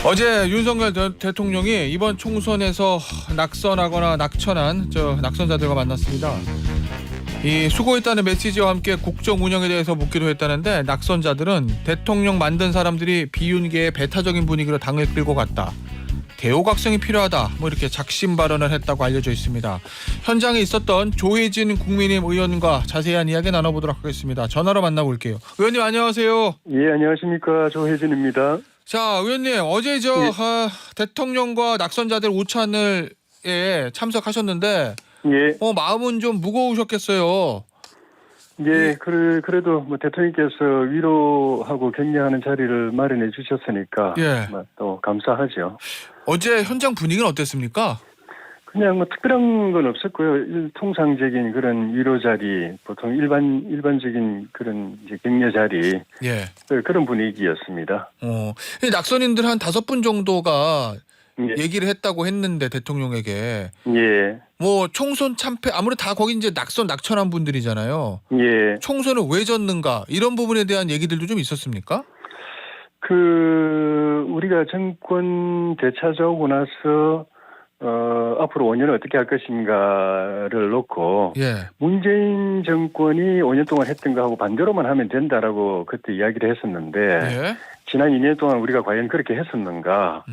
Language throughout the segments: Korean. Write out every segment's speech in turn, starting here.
어제 윤석열 대통령이 이번 총선에서 낙선하거나 낙천한 낙선자들과 만났습니다. 이 수고했다는 메시지와 함께 국정 운영에 대해서 묻기도 했다는데 낙선자들은 대통령 만든 사람들이 비윤계의 배타적인 분위기로 당을 끌고 갔다. 대오각성이 필요하다. 이렇게 작심 발언을 했다고 알려져 있습니다. 현장에 있었던 조혜진 국민의힘 의원과 자세한 이야기 나눠보도록 하겠습니다. 전화로 만나볼게요. 의원님 안녕하세요. 예, 안녕하십니까. 조혜진입니다. 자, 의원님 어제 예. 대통령과 낙선자들 오찬을에 참석하셨는데 예, 마음은 좀 무거우셨겠어요. 예, 그래도 대통령께서 위로하고 격려하는 자리를 마련해 주셨으니까 예. 또 감사하죠. 어제 현장 분위기는 어땠습니까? 그냥 특별한 건 없었고요. 통상적인 그런 위로 자리, 보통 일반적인 그런 이제 격려 자리, 예. 그런 분위기였습니다. 이 낙선인들 한 5분 정도가 예, 얘기를 했다고 했는데 대통령에게 예, 총선 참패 아무래도 다 거기 이제 낙천한 분들이잖아요. 예. 총선을 왜 졌는가 이런 부분에 대한 얘기들도 좀 있었습니까? 우리가 정권 되찾아오고 나서 앞으로 5년을 어떻게 할 것인가를 놓고 예. 문재인 정권이 5년 동안 했던 거하고 반대로만 하면 된다라고 그때 이야기를 했었는데 예. 지난 2년 동안 우리가 과연 그렇게 했었는가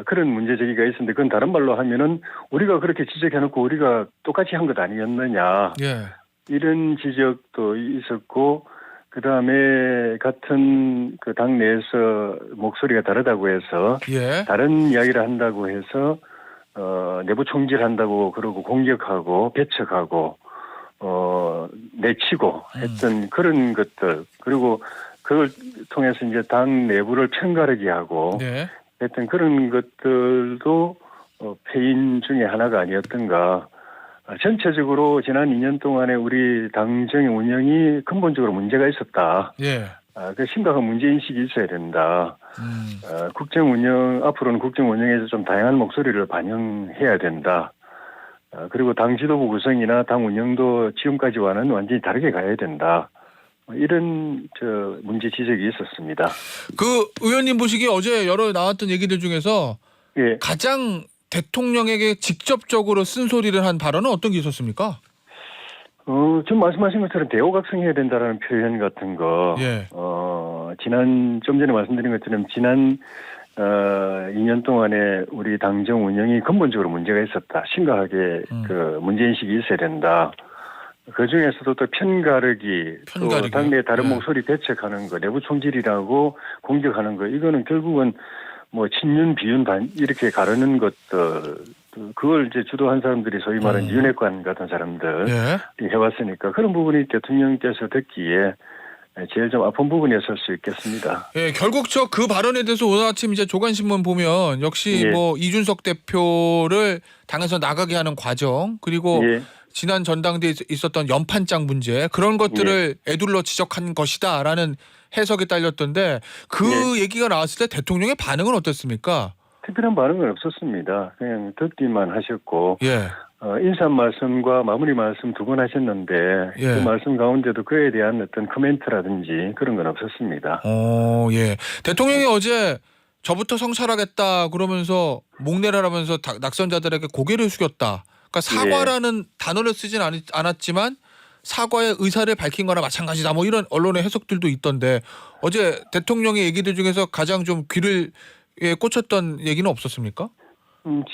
그런 문제 제기가 있었는데 그건 다른 말로 하면은 우리가 그렇게 지적해놓고 우리가 똑같이 한 것 아니었느냐 예. 이런 지적도 있었고 그다음에 같은 그 당 내에서 목소리가 다르다고 해서 예. 다른 이야기를 한다고 해서 내부 총질한다고 그러고 공격하고 배척하고 내치고 했던 그런 것들 그리고 그걸 통해서 이제 당 내부를 편가르게 하고 네. 했던 그런 것들도 패인 중에 하나가 아니었던가. 전체적으로 지난 2년 동안에 우리 당정의 운영이 근본적으로 문제가 있었다. 예. 그 심각한 문제인식이 있어야 된다. 국정 운영, 앞으로는 국정 운영에서 좀 다양한 목소리를 반영해야 된다. 그리고 당 지도부 구성이나 당 운영도 지금까지와는 완전히 다르게 가야 된다. 이런 문제 지적이 있었습니다. 그 의원님 보시기에 어제 여러 나왔던 얘기들 중에서 예. 가장 대통령에게 직접적으로 쓴소리를 한 발언은 어떤 게 있었습니까? 좀 말씀하신 것처럼 대오각성해야 된다라는 표현 같은 거. 예. 좀 전에 말씀드린 것처럼 지난 2년 동안에 우리 당정 운영이 근본적으로 문제가 있었다. 심각하게 그 문제인식이 있어야 된다. 그 중에서도 또 편가르기, 또 당내 다른 목소리 배척하는 거, 내부 총질이라고 공격하는 거, 이거는 결국은 친윤, 비윤, 이렇게 가르는 것들, 그걸 이제 주도한 사람들이 소위 말하는 윤핵관 같은 사람들 예. 해왔으니까 그런 부분이 대통령께서 듣기에 제일 좀 아픈 부분이었을 수 있겠습니다. 예, 결국 그 발언에 대해서 오늘 아침 이제 조간신문 보면 역시 예. 이준석 대표를 당에서 나가게 하는 과정 그리고 예. 지난 전당대회에 있었던 연판장 문제 그런 것들을 애둘러 지적한 것이다라는 해석이 딸렸던데 그 얘기가 나왔을 때 대통령의 반응은 어땠습니까? 특별한 반응은 없었습니다. 그냥 듣기만 하셨고 예. 인사 말씀과 마무리 말씀 두 번 하셨는데 예. 그 말씀 가운데도 그에 대한 어떤 코멘트라든지 그런 건 없었습니다. 예. 대통령이 어제 저부터 성찰하겠다 그러면서 목례를 하면서 낙선자들에게 고개를 숙였다. 그러니까 사과라는 단어를 쓰진 않았지만 사과의 의사를 밝힌 거나 마찬가지다. 이런 언론의 해석들도 있던데 어제 대통령의 얘기들 중에서 가장 좀 귀를 꽂혔던 얘기는 없었습니까?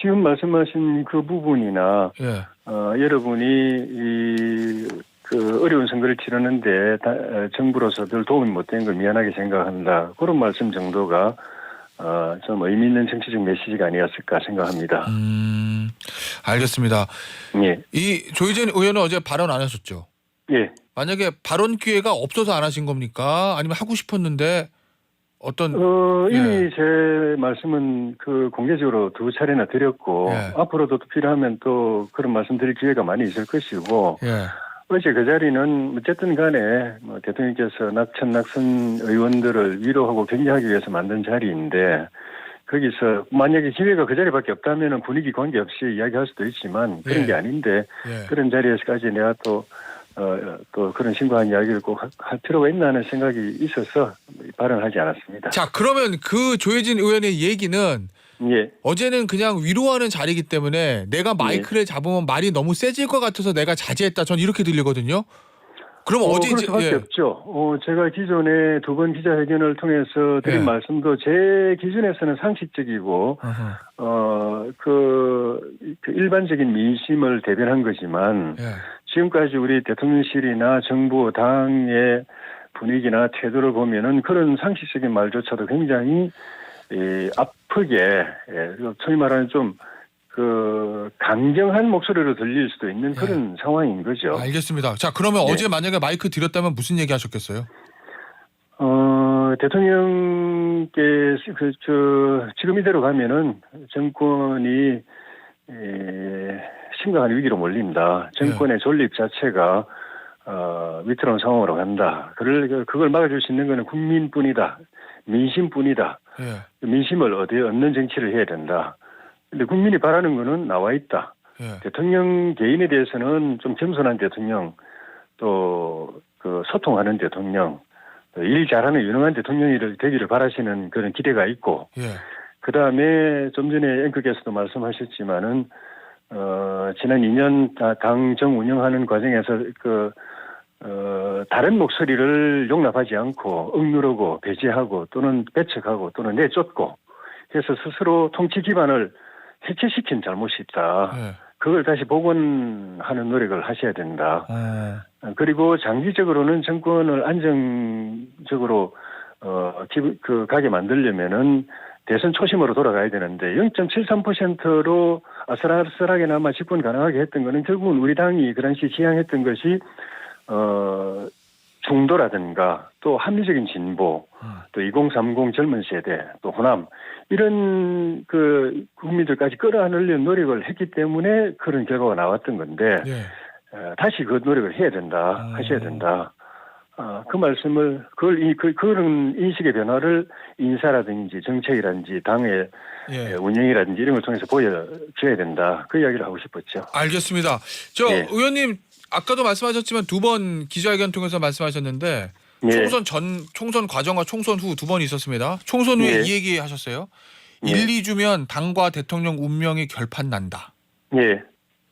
지금 말씀하신 그 부분이나 예. 여러분이 그 어려운 선거를 치르는데 정부로서 별 도움이 못 된 걸 미안하게 생각한다. 그런 말씀 정도가 좀 의미 있는 정치적 메시지가 아니었을까 생각합니다. 알겠습니다. 예. 이 조희진 의원은 어제 발언 안 하셨죠? 예. 만약에 발언 기회가 없어서 안 하신 겁니까? 아니면 하고 싶었는데 어떤 이미 제 말씀은 공개적으로 2차례나 드렸고 앞으로도 필요하면 또 그런 말씀 드릴 기회가 많이 있을 것이고 어제 그 자리는 어쨌든 간에 대통령께서 낙선 의원들을 위로하고 격려하기 위해서 만든 자리인데 거기서 만약에 기회가 그 자리밖에 없다면 분위기 관계없이 이야기할 수도 있지만 그런 게 아닌데 그런 자리에서까지 내가 또 또 그런 심각한 이야기를 꼭 할 필요가 있나 하는 생각이 있어서 발언하지 않았습니다. 자, 그러면 그 조혜진 의원의 얘기는 예. 어제는 그냥 위로하는 자리이기 때문에 내가 마이크를 잡으면 말이 너무 세질 것 같아서 내가 자제했다. 전 이렇게 들리거든요. 그럼 어제 그럴 수밖에 없죠. 제가 기존에 두 번 기자회견을 통해서 드린 말씀도 제 기준에서는 상식적이고, 그 일반적인 민심을 대변한 거지만, 지금까지 우리 대통령실이나 정부, 당의 분위기나 태도를 보면은 그런 상식적인 말조차도 굉장히 아프게, 소위 말하는 좀 강경한 목소리로 들릴 수도 있는 그런 상황인 거죠. 알겠습니다. 자, 그러면 어제 만약에 마이크 드렸다면 무슨 얘기 하셨겠어요? 대통령께서 지금 이대로 가면은 정권이 심각한 위기로 몰린다. 정권의 존립 자체가 위태로운 상황으로 간다. 그걸 막아줄 수 있는 것은 국민뿐이다. 민심뿐이다. 민심을 얻는 정치를 해야 된다. 근데 국민이 바라는 거는 나와 있다. 대통령 개인에 대해서는 좀 겸손한 대통령, 또 소통하는 대통령, 또 일 잘하는 유능한 대통령이 되기를 바라시는 그런 기대가 있고, 그 다음에 좀 전에 앵커께서도 말씀하셨지만은 지난 2년 당정 운영하는 과정에서 다른 목소리를 용납하지 않고 억누르고 배제하고 또는 배척하고 또는 내쫓고 해서 스스로 통치 기반을 해체시킨 잘못이 있다. 그걸 다시 복원하는 노력을 하셔야 된다. 그리고 장기적으로는 정권을 안정적으로 가게 만들려면은 대선 초심으로 돌아가야 되는데 0.73%로 아슬아슬하게나마 집권 가능하게 했던 거는 결국은 우리 당이 그 당시 지향했던 것이 중도라든가 또 합리적인 진보, 또 2030 젊은 세대, 또 호남 이런 국민들까지 끌어안으려는 노력을 했기 때문에 그런 결과가 나왔던 건데 다시 그 노력을 해야 된다, 하셔야 된다. 그 말씀을 그런 인식의 변화를 인사라든지 정책이라든지 당의 운영이라든지 이런 걸 통해서 보여줘야 된다. 그 이야기를 하고 싶었죠. 알겠습니다. 의원님 아까도 말씀하셨지만 두 번 기자회견 통해서 말씀하셨는데 총선 과정과 총선 후 두 번 있었습니다. 총선 후에 이 얘기 하셨어요. 1, 2주면 당과 대통령 운명이 결판 난다.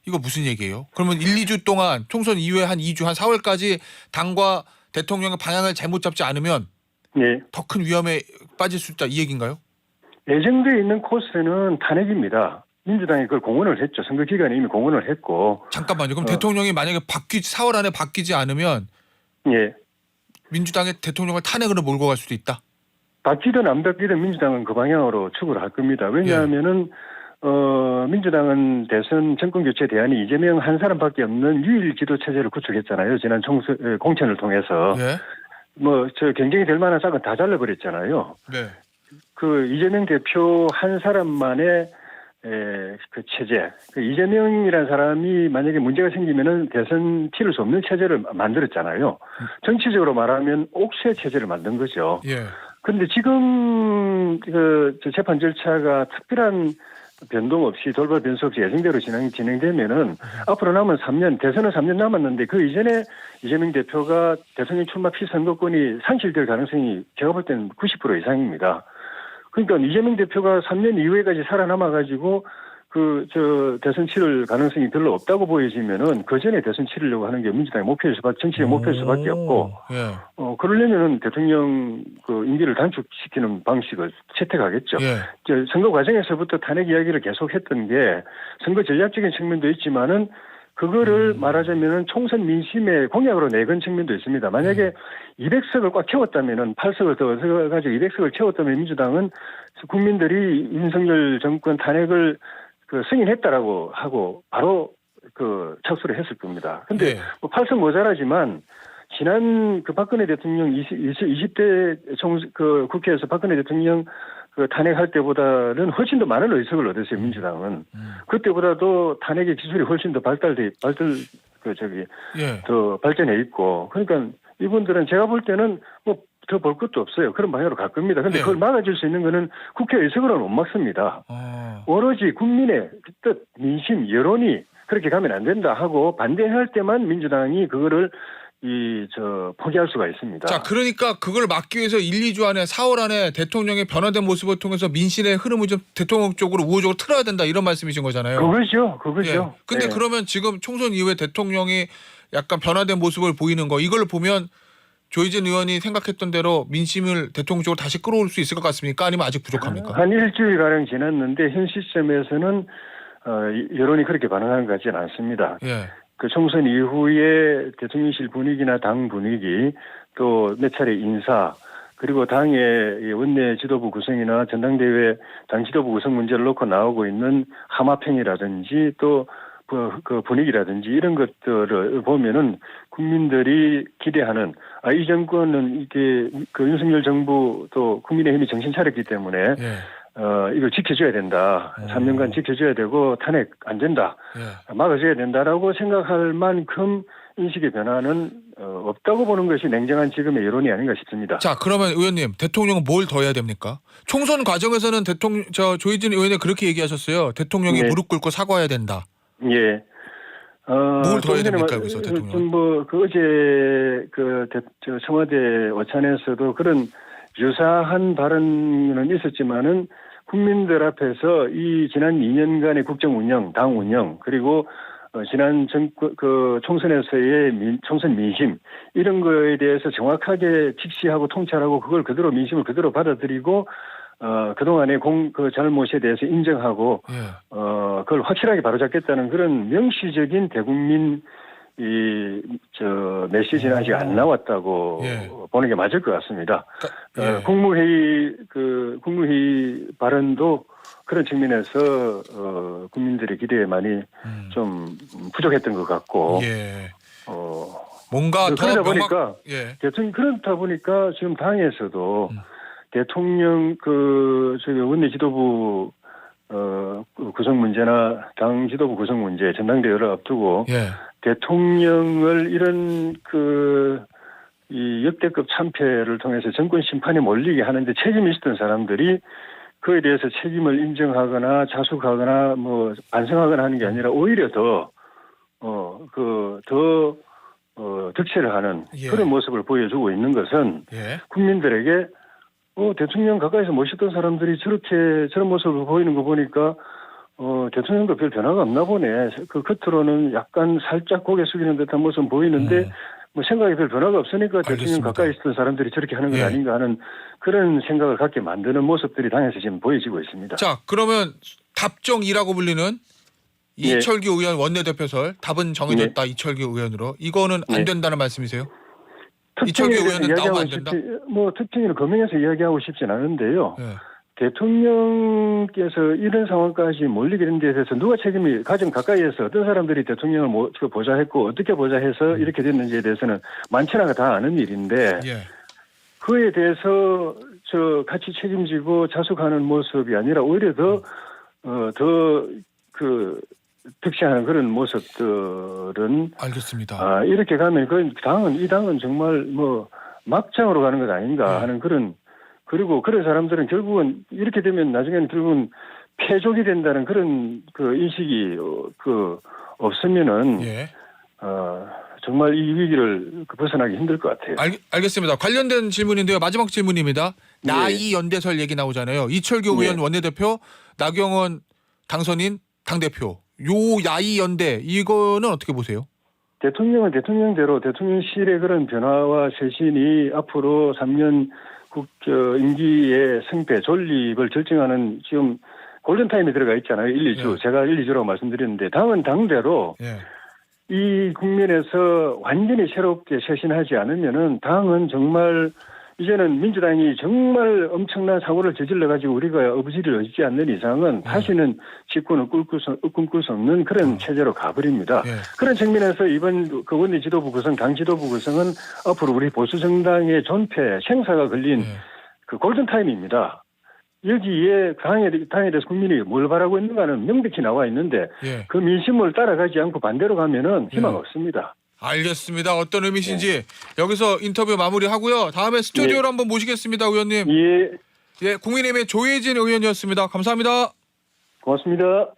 이거 무슨 얘기예요? 그러면 1, 2주 동안 총선 이후에 한 2주, 한 4월까지 당과 대통령의 방향을 잘못 잡지 않으면 더 큰 위험에 빠질 수 있다 이 얘기인가요? 예정되어 있는 코스는 탄핵입니다. 민주당이 그걸 공언을 했죠. 선거 기간에 이미 공언을 했고. 잠깐만요. 그럼 대통령이 만약에 4월 안에 바뀌지 않으면 민주당의 대통령을 탄핵으로 몰고 갈 수도 있다? 바뀌든 안 바뀌든 민주당은 그 방향으로 추구를 할 겁니다. 왜냐하면은 민주당은 대선 정권 교체 대안이 이재명 한 사람밖에 없는 유일 지도 체제를 구축했잖아요. 지난 공천을 통해서. 경쟁이 될 만한 싹은 다 잘라버렸잖아요. 이재명 대표 한 사람만의 그 체제, 이재명이라는 사람이 만약에 문제가 생기면은 대선 치를 수 없는 체제를 만들었잖아요. 정치적으로 말하면 옥새 체제를 만든 거죠. 그런데 지금 재판 절차가 특별한 변동 없이 돌발 변수 없이 예정대로 진행되면은 앞으로 남은 3년, 대선은 3년 남았는데 그 이전에 이재명 대표가 대통령 출마 피선거권이 상실될 가능성이 제가 볼 때는 90% 이상입니다. 그러니까 이재명 대표가 3년 이후에까지 살아남아가지고 대선 치를 가능성이 별로 없다고 보여지면은 그 전에 대선 치르려고 하는 게 민주당의 정치의 목표일 수밖에 없고, 그러려면은 대통령 임기를 단축시키는 방식을 채택하겠죠. 선거 과정에서부터 탄핵 이야기를 계속했던 게 선거 전략적인 측면도 있지만은 그거를 말하자면은 총선 민심의 공약으로 내건 측면도 있습니다. 만약에 200석을 꽉 채웠다면은 8석을 더 얻어가지고 200석을 채웠다면 민주당은 국민들이 윤석열 정권 탄핵을 승인했다라고 하고 바로 착수를 했을 겁니다. 근데 8석 모자라지만 지난 박근혜 대통령 20대 국회에서 박근혜 대통령 탄핵할 때보다는 훨씬 더 많은 의석을 얻었어요, 민주당은. 그때보다도 탄핵의 기술이 훨씬 더 더 발전해 있고. 그러니까 이분들은 제가 볼 때는 더 볼 것도 없어요. 그런 방향으로 갈 겁니다. 그런데 그걸 막아줄 수 있는 거는 국회 의석으로는 못 막습니다. 오로지 국민의 뜻, 민심, 여론이 그렇게 가면 안 된다 하고 반대할 때만 민주당이 그거를 포기할 수가 있습니다. 자, 그러니까 그걸 막기 위해서 1, 2주 안에 4월 안에 대통령의 변화된 모습을 통해서 민심의 흐름을 좀 대통령 쪽으로 우호적으로 틀어야 된다 이런 말씀이신 거잖아요. 그거죠. 예. 근데 네. 그러면 지금 총선 이후에 대통령이 약간 변화된 모습을 보이는 거 이걸 보면 조희진 의원이 생각했던 대로 민심을 대통령 쪽으로 다시 끌어올 수 있을 것 같습니까? 아니면 아직 부족합니까? 한 일주일가량 지났는데 현 시점에서는 여론이 그렇게 반응하는 것 같지는 않습니다. 예. 그 총선 이후에 대통령실 분위기나 당 분위기 또 몇 차례 인사 그리고 당의 원내 지도부 구성이나 전당대회 당 지도부 구성 문제를 놓고 나오고 있는 하마평이라든지 또 그 분위기라든지 이런 것들을 보면은 국민들이 기대하는 이 정권은 이게 그 윤석열 정부 또 국민의힘이 정신 차렸기 때문에 예. 이걸 지켜줘야 된다. 3년간 지켜줘야 되고 탄핵 안 된다. 예. 막아줘야 된다라고 생각할 만큼 인식의 변화는 없다고 보는 것이 냉정한 지금의 여론이 아닌가 싶습니다. 자, 그러면 의원님 대통령은 뭘 더 해야 됩니까? 총선 과정에서는 조희진 의원이 그렇게 얘기하셨어요. 대통령이 네. 무릎 꿇고 사과해야 된다. 예. 뭘 더 해야 됩니까, 여기서 대통령? 어제 청와대 오찬에서도 그런 유사한 발언은 있었지만은 국민들 앞에서 이 지난 2년간의 국정 운영, 당 운영, 그리고 지난 총선에서의 총선 민심 이런 거에 대해서 정확하게 직시하고 통찰하고 그걸 그대로 민심을 그대로 받아들이고 그동안의 잘못에 대해서 인정하고 예. 그걸 확실하게 바로잡겠다는 그런 명시적인 대국민 메시지는 아직 안 나왔다고 예. 보는 게 맞을 것 같습니다. 예. 국무회의 발언도 그런 측면에서 국민들의 기대에 많이 좀 부족했던 것 같고 예. 뭔가 더 그러다 보니까 예. 그렇다 보니까 지금 당에서도 대통령 저기 원내 지도부 구성 문제나 당 지도부 구성 문제, 전당대회를 앞두고 예. 대통령을 이런 이 역대급 참패를 통해서 정권 심판에 몰리게 하는데 책임이 있었던 사람들이 그에 대해서 책임을 인정하거나 자숙하거나 뭐 반성하거나 하는 게 아니라 오히려 더 득세를 하는 예. 그런 모습을 보여주고 있는 것은 예. 국민들에게 대통령 가까이서 모셨던 사람들이 저런 모습을 보이는 거 보니까 대통령도 별 변화가 없나 보네. 그 겉으로는 약간 살짝 고개 숙이는 듯한 모습 보이는데 뭐 생각이 별 변화가 없으니까 대통령 알겠습니다. 가까이 있었던 사람들이 저렇게 하는 건 예. 아닌가 하는 그런 생각을 갖게 만드는 모습들이 당에서 지금 보여지고 있습니다. 자, 그러면 답정이라고 불리는 예. 이철규 의원 원내대표설 답은 정해졌다. 이철규 의원으로 이거는 안 예. 된다는 말씀이세요? 특징에 이철규 대해서 의원은 나오면 안 이야기하고 된다? 특징을 거명해서 이야기하고 싶진 않은데요. 예. 대통령께서 이런 상황까지 몰리게 된 데 대해서 누가 책임이 가장 가까이에서 어떤 사람들이 대통령을 보좌했고 어떻게 보좌해서 이렇게 됐는지에 대해서는 많지는 다 아는 일인데 예. 그에 대해서 같이 책임지고 자숙하는 모습이 아니라 오히려 더 득세하는 그런 모습들은 알겠습니다. 이렇게 가면 이 당은 정말 뭐 막장으로 가는 것 아닌가 하는 그리고 그런 사람들은 결국은 이렇게 되면 나중에는 결국은 패족이 된다는 그런 인식이 없으면은 예. 정말 이 위기를 벗어나기 힘들 것 같아요. 알겠습니다. 관련된 질문인데요. 마지막 질문입니다. 나이 연대설 얘기 나오잖아요. 이철규 의원 원내대표, 나경원 당선인 당대표. 요 야이 연대 이거는 어떻게 보세요? 대통령은 대통령대로 대통령실의 그런 변화와 쇄신이 앞으로 3년 임기의 승패, 존립을 결정하는 지금 골든타임에 들어가 있잖아요. 1, 2주. 예. 제가 1, 2주라고 말씀드렸는데 당은 당대로 예. 이 국면에서 완전히 새롭게 쇄신하지 않으면은 당은 정말 이제는 민주당이 정말 엄청난 사고를 저질러가지고 우리가 어부지리를 얻지 않는 이상은 다시는 집권을 꿈꿀 수 없는 그런 체제로 가버립니다. 예. 그런 측면에서 이번 원내 지도부 구성, 당 지도부 구성은 앞으로 우리 보수 정당의 존폐, 생사가 걸린 그 골든타임입니다. 여기에 당에 대해서 국민이 뭘 바라고 있는가는 명백히 나와 있는데 그 민심을 따라가지 않고 반대로 가면은 희망 없습니다. 알겠습니다. 어떤 의미신지 여기서 인터뷰 마무리하고요. 다음에 스튜디오로 한번 모시겠습니다, 의원님. 예. 예, 국민의힘의 조혜진 의원이었습니다. 감사합니다. 고맙습니다.